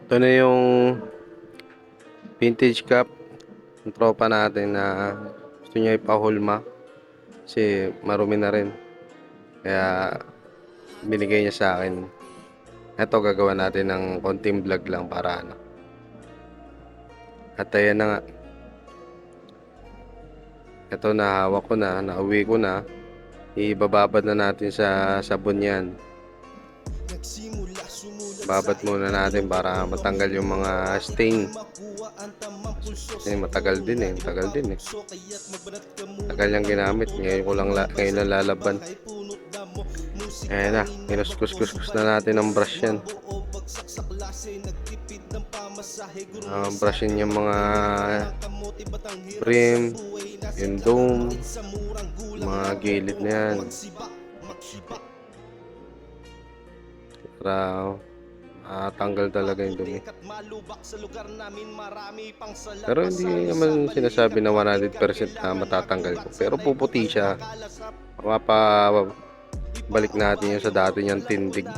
Ito na yung vintage cup ng tropa natin na gusto niya ipahulma kasi marumi na rin. Kaya binigay niya sa akin. Ito gagawa natin ng konting vlog lang para ano. At ayan na nga. Ito na hawak ko na, nauwi ko na. Ibababad na natin sa sabon yan. Babad muna natin para matanggal yung mga stain. Kasi matagal din eh. Tagal yung ginamit. Ngayon lang lalaban. Ayan na. Kinuskus na natin ang brush yan. Brushin yung mga brim, yung dome, mga gilid na yan. Para tanggal talaga yung dumi. Pero hindi naman sinasabi na 100% na matatanggal ko. Pero puputi siya. Mapabalik natin yung sa dati niyang tindig.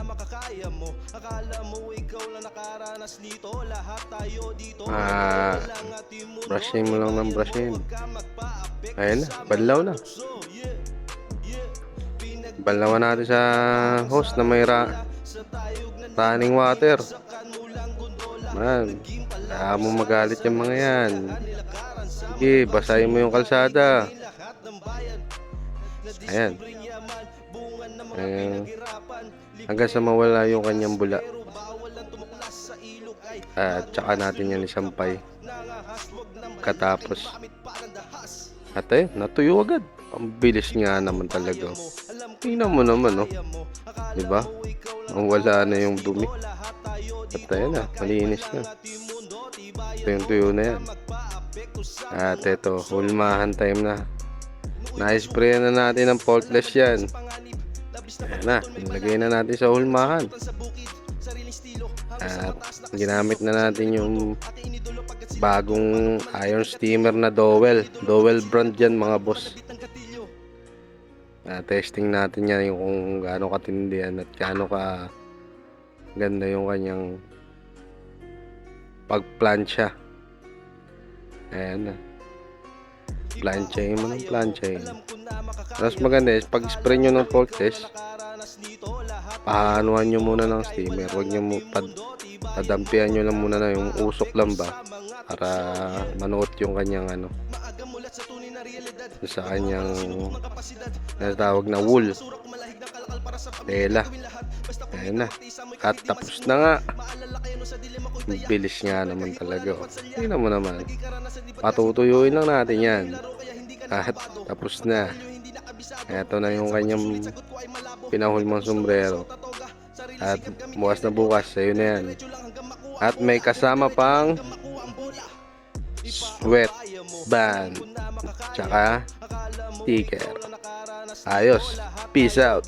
Brushin mo lang ng brushin. Ayan na, banlaw na. Banlawan natin sa hose na may running water. Man, kaya mo magalit yung mga yan. Sige, basahin mo yung kalsada. Ayan. Hanggang sa mawala yung kanyang bula. At tsaka natin yan isampay. Katapos. At ayun, natuyo agad. Ang bilis nga naman talaga. Tingnan mo naman, oh. Diba? Wala na yung dumi. At ayun na, malinis na. Ito yung tuyo na yan. At ito, hulmahan time na. Na-spray na natin ng faultless yan. Ayan na, nilagay na natin sa hulmahan. At ginamit na natin yung bagong iron steamer na Dowel brand yan mga boss. Testing natin yan yung kung gaano katindi yan at gaano ka ganda yung kanyang pagplansya. Ayan na, plansyahin mo ng plansyahin. Mas maganda is pag spray nyo ng faultless, pahanuhan nyo muna ng steamer. Huwag nyo padampihan nyo lang muna na yung usok lang ba para manuot yung kanyang ano sa kanyang natawag na wool, tela. Ayan na, at tapos na nga. Bilis nga naman talaga, oh. Tingnan mo naman, patutuyuin lang natin yan at tapos na. Ito na yung kanyang pinahulmang sombrero. At bukas na bukas, ayun na yan. At may kasama pang sweat band tsaka sticker. Ayos. Peace out.